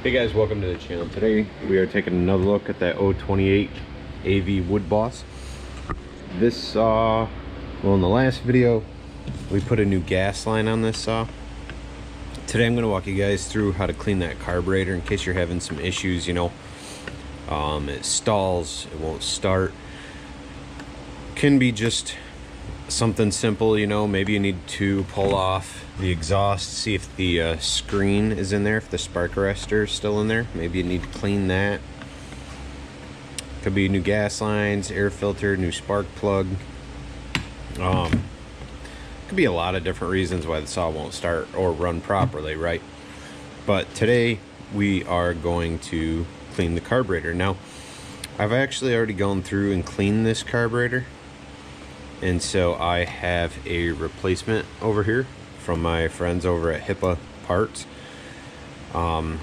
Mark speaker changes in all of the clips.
Speaker 1: Hey guys, welcome to the channel. Today we are taking another look at that 028 AV Wood Boss. This saw, well, in the last video we put a new gas line on this saw. Today I'm going to walk you guys through how to clean that carburetor in case you're having some issues, you know. It stalls, it won't start. Can be just something simple, you know. Maybe you need to pull off the exhaust, see if the screen is in there, if the spark arrestor is still in there. Maybe you need to clean that. Could be new gas lines, air filter, new spark plug. Could be a lot of different reasons why the saw won't start or run properly, right? But today we are going to clean the carburetor. Now, I've actually already gone through and cleaned this carburetor, and so I have a replacement over here from my friends over at HIPAA Parts. I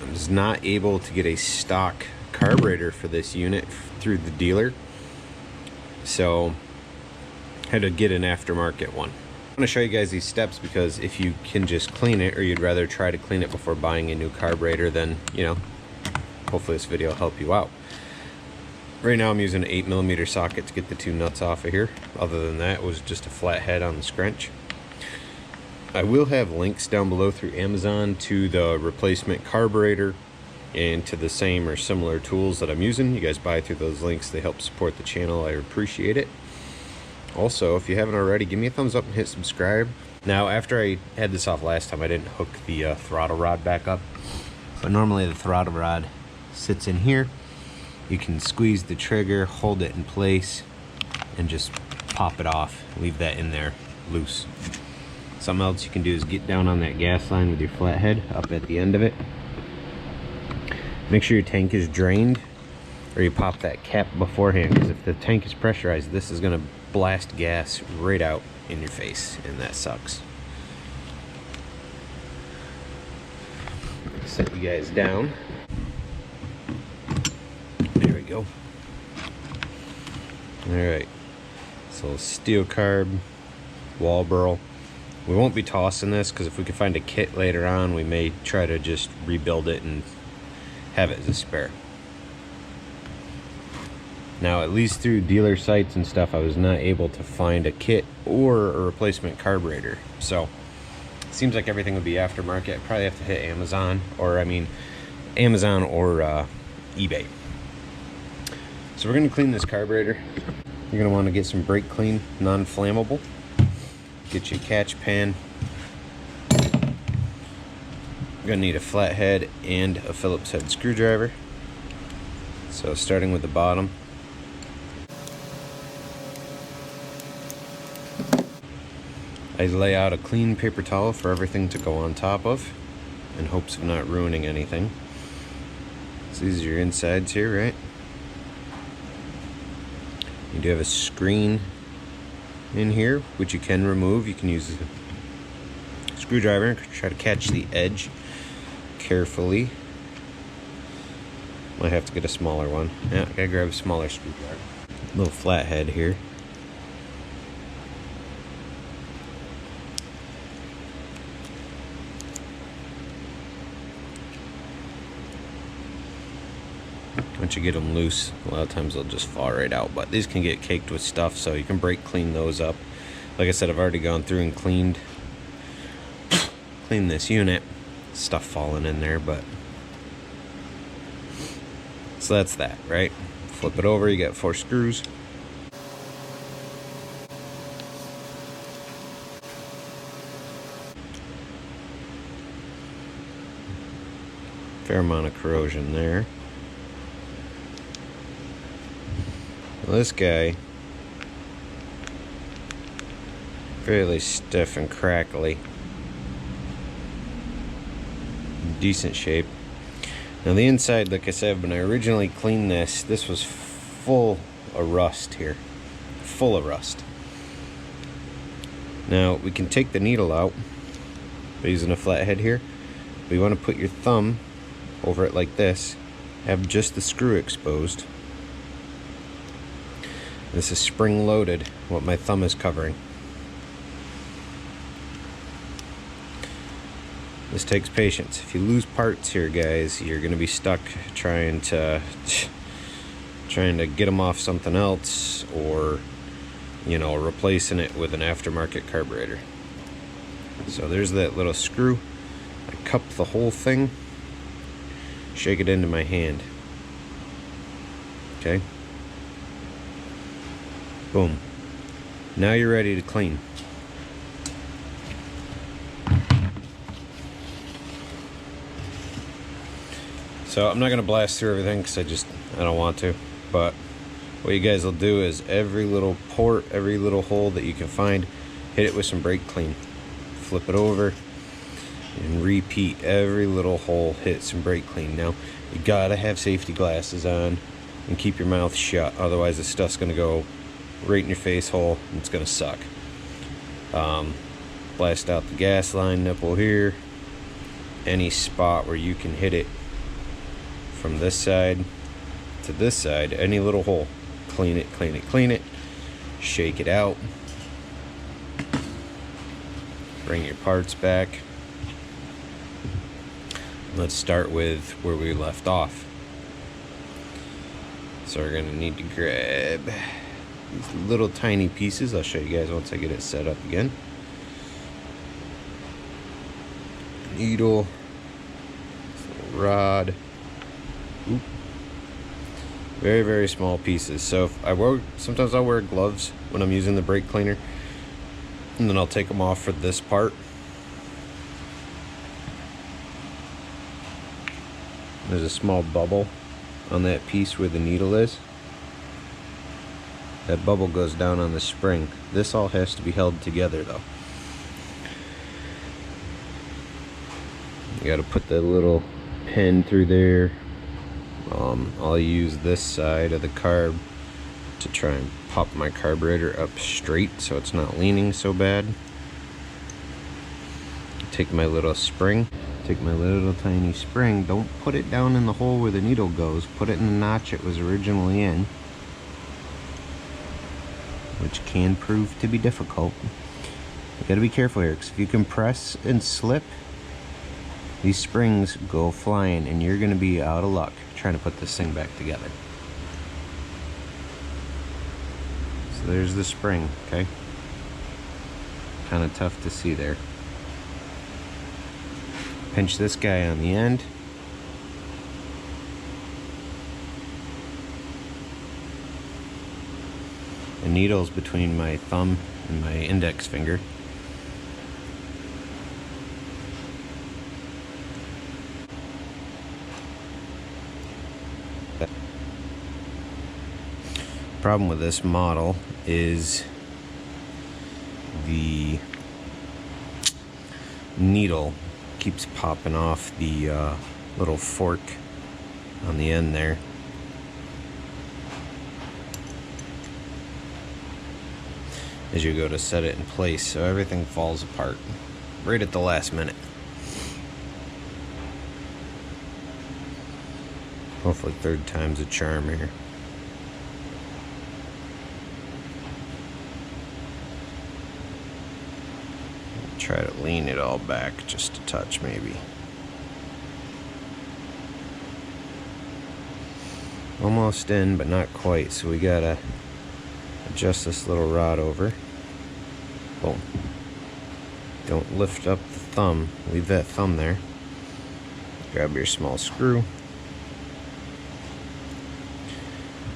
Speaker 1: was not able to get a stock carburetor for this unit through the dealer, so had to get an aftermarket one. I'm going to show you guys these steps because if you can just clean it, or you'd rather try to clean it before buying a new carburetor, then, you know, hopefully this video will help you out. Right now I'm using an 8mm socket to get the two nuts off of here. Other than that, it was just a flat head on the scrunch. I will have links down below through Amazon to the replacement carburetor and to the same or similar tools that I'm using. You guys buy through those links, they help support the channel. I appreciate it. Also, if you haven't already, give me a thumbs up and hit subscribe. Now, after I had this off last time, I didn't hook the throttle rod back up. But normally the throttle rod sits in here. You can squeeze the trigger, hold it in place, and just pop it off. Leave that in there loose. Something else you can do is get down on that gas line with your flathead up at the end of it. Make sure your tank is drained, or you pop that cap beforehand, because if the tank is pressurized, this is going to blast gas right out in your face, and that sucks. Set you guys down. There we go. Alright, so Stihl carb, wall burl. We won't be tossing this because if we can find a kit later on, we may try to just rebuild it and have it as a spare. Now, at least through dealer sites and stuff, I was not able to find a kit or a replacement carburetor. So, it seems like everything would be aftermarket. I'd probably have to hit Amazon, or Amazon or eBay. So we're going to clean this carburetor. You're going to want to get some brake clean, non-flammable. Get your catch pan. You're going to need a flathead and a Phillips head screwdriver. So starting with the bottom. I lay out a clean paper towel for everything to go on top of, in hopes of not ruining anything. So these are your insides here, right? You do have a screen in here, which you can remove. You can use a screwdriver and try to catch the edge carefully. Might have to get a smaller one. Yeah, I gotta grab a smaller screwdriver. Little flathead here. Once you get them loose, a lot of times they'll just fall right out, but these can get caked with stuff, so you can brake clean those up. Like I said, I've already gone through and cleaned this unit. Stuff falling in there, but so that's that, right? Flip it over, you got 4 screws. Fair amount of corrosion there. Well, this guy, fairly stiff and crackly. Decent shape. Now the inside, like I said, when I originally cleaned this was full of rust here. Full of rust. Now we can take the needle out by using a flathead here. But you want to put your thumb over it like this. Have just the screw exposed. This is spring loaded, what my thumb is covering. This takes patience. If you lose parts here, guys, you're gonna be stuck trying to get them off something else, or you know, replacing it with an aftermarket carburetor. So there's that little screw. I cup the whole thing, shake it into my hand. Okay. Boom. Now you're ready to clean. So I'm not gonna blast through everything because I don't want to, but what you guys will do is every little port, every little hole that you can find, hit it with some brake clean. Flip it over and repeat every little hole, hit some brake clean. Now you gotta have safety glasses on and keep your mouth shut, otherwise this stuff's gonna go right in your face hole and it's gonna suck. Blast out the gas line nipple here, any spot where you can hit it from this side to this side, any little hole, clean it, clean it, clean it, shake it out, bring your parts back. Let's start with where we left off. So we're gonna need to grab these little tiny pieces. I'll show you guys once I get it set up again. Needle, rod. Oop. Very, very small pieces. So if sometimes I'll wear gloves when I'm using the brake cleaner, and then I'll take them off for this part. There's a small bubble on that piece where the needle is. That bubble goes down on the spring. This all has to be held together though. You gotta put that little pin through there. I'll use this side of the carb to try and pop my carburetor up straight so it's not leaning so bad. Take my little spring, take my little tiny spring, don't put it down in the hole where the needle goes, put it in the notch it was originally in, which can prove to be difficult. You gotta be careful here, because if you compress and slip, these springs go flying and you're gonna be out of luck trying to put this thing back together. So there's the spring, okay? Kind of tough to see there. Pinch this guy on the end. The needle's between my thumb and my index finger. Problem with this model is the needle keeps popping off the little fork on the end there. As you go to set it in place, so everything falls apart right at the last minute. Hopefully third time's a charm here. Try to lean it all back just a touch maybe. Almost in, but not quite, so we gotta adjust this little rod over. Boom. Don't lift up the thumb, leave that thumb there. Grab your small screw.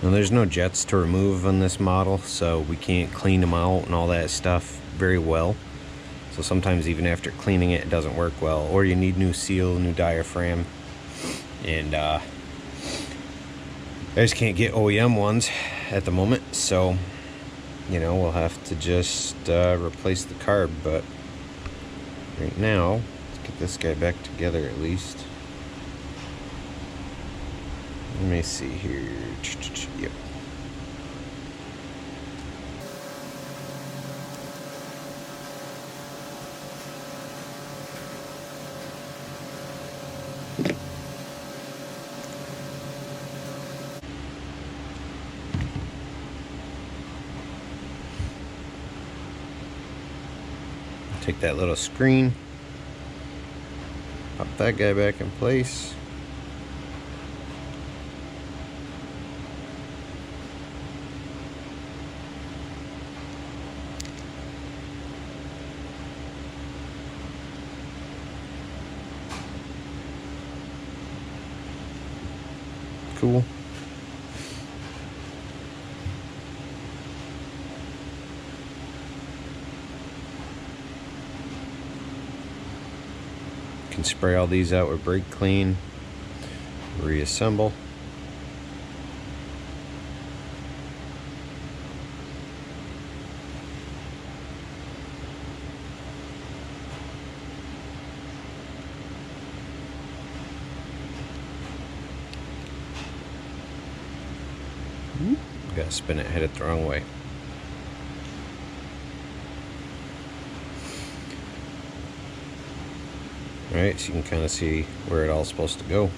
Speaker 1: Now there's no jets to remove on this model, so we can't clean them out and all that stuff very well. So sometimes even after cleaning it, it doesn't work well, or you need new seal, new diaphragm, and I just can't get OEM ones at the moment, so you know, we'll have to just replace the carb. But right now, let's get this guy back together at least. Let me see here. Yep. Take that little screen, that guy back in place. Cool. Can spray all these out with brake clean, reassemble. Gotta spin it, hit it the wrong way. Alright, so you can kind of see where it all's supposed to go.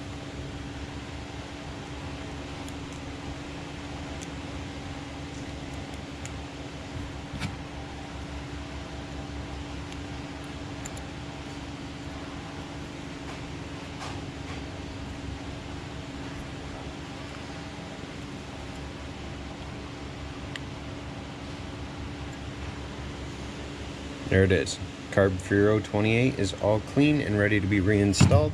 Speaker 1: There it is. Carb 28 is all clean and ready to be reinstalled.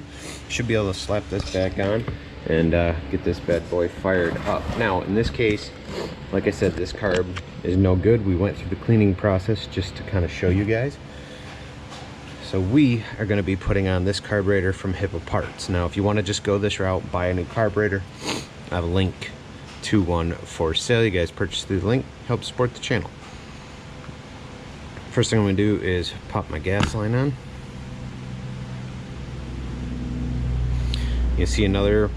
Speaker 1: Should be able to slap this back on and get this bad boy fired up. Now, in this case, like I said, this carb is no good. We went through the cleaning process just to kind of show you guys. So we are going to be putting on this carburetor from Hippo Parts. Now, if you want to just go this route, buy a new carburetor, I have a link to one for sale. You guys purchase through the link, help support the channel. First thing I'm going to do is pop my gas line on. You see another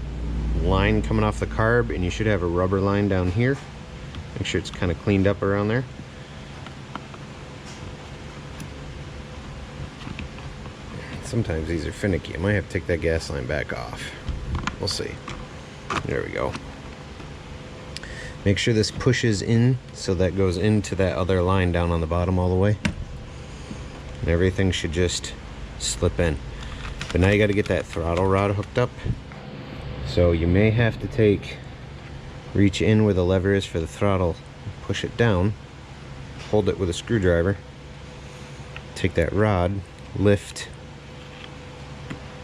Speaker 1: line coming off the carb, and you should have a rubber line down here. Make sure it's kind of cleaned up around there. Sometimes these are finicky. I might have to take that gas line back off. We'll see. There we go. Make sure this pushes in so that goes into that other line down on the bottom all the way. And everything should just slip in. But now you got to get that throttle rod hooked up. So you may have to reach in where the lever is for the throttle, push it down, hold it with a screwdriver, take that rod, lift,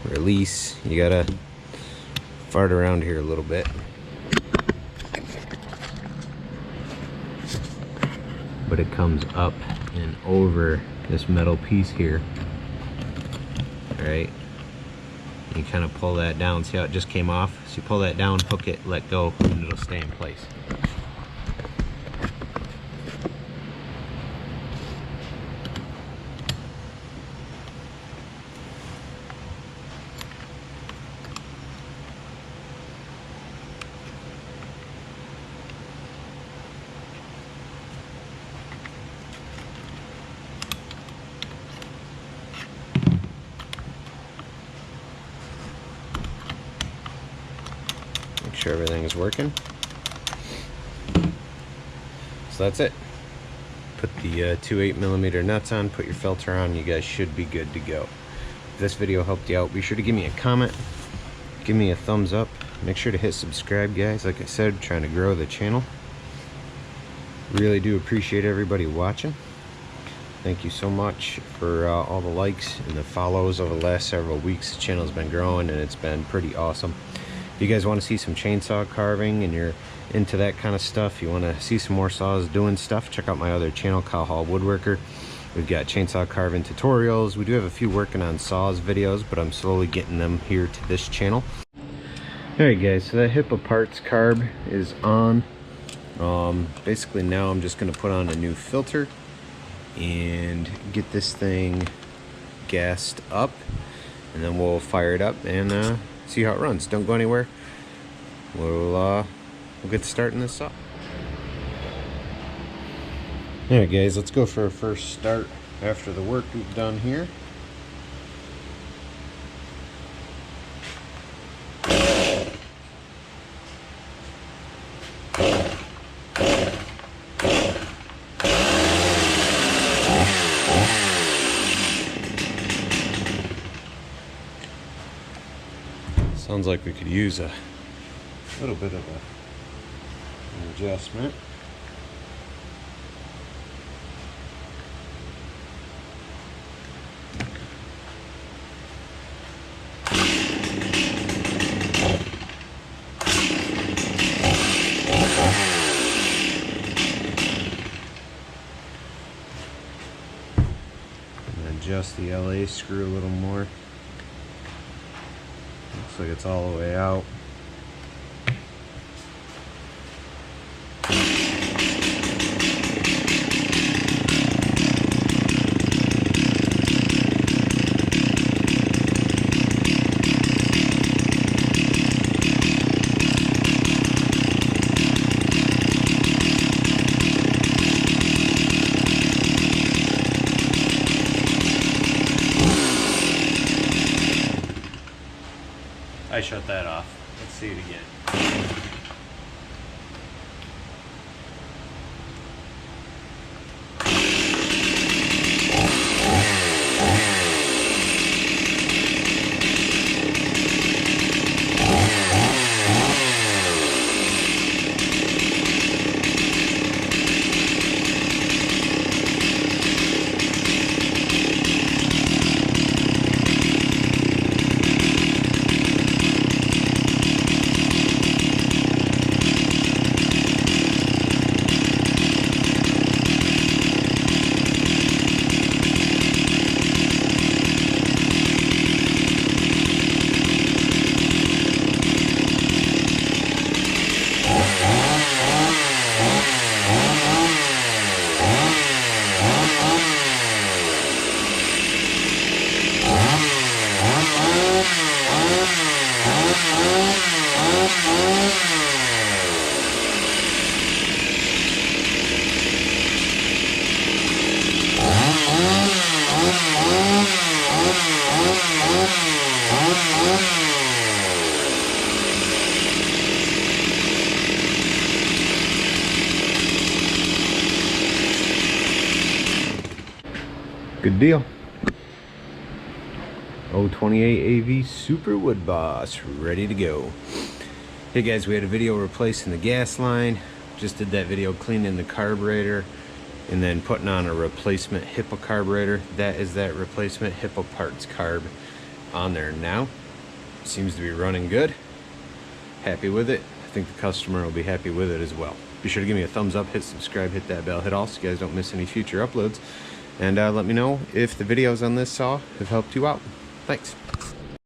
Speaker 1: release. You got to fart around here a little bit. But it comes up and over this metal piece here. Alright, you kind of pull that down. See how it just came off? So you pull that down, hook it, let go, and it'll stay in place. Make sure everything is working. So that's it. Put the two 8mm nuts on, put your filter on, you guys should be good to go. If this video helped you out, be sure to give me a comment, give me a thumbs up, make sure to hit subscribe, guys. Like I said, trying to grow the channel. Really do appreciate everybody watching. Thank you so much for all the likes and the follows over the last several weeks. The channel's been growing and it's been pretty awesome. If you guys want to see some chainsaw carving and you're into that kind of stuff, you want to see some more saws doing stuff, check out my other channel, KyleHallWoodworker. We've got chainsaw carving tutorials. We do have a few working on saws videos, but I'm slowly getting them here to this channel. Alright guys, so that Hippo Parts carb is on. Basically now I'm just going to put on a new filter and get this thing gassed up, and then we'll fire it up and see how it runs. Don't go anywhere. We'll get starting this up. Alright guys, let's go for a first start after the work we've done here. Sounds like we could use a little bit of an adjustment. Adjust the LA screw a little more. Looks like it's all the way out. I shut that off. Let's see it again. Good deal. 028 AV Super Wood Boss, ready to go. Hey guys, we had a video replacing the gas line. Just did that video cleaning the carburetor and then putting on a replacement HIPAA carburetor. That is that replacement HIPAA parts carb on there now. Seems to be running good. Happy with it. I think the customer will be happy with it as well. Be sure to give me a thumbs up, hit subscribe, hit that bell, hit all so you guys don't miss any future uploads. And let me know if the videos on this saw have helped you out. Thanks.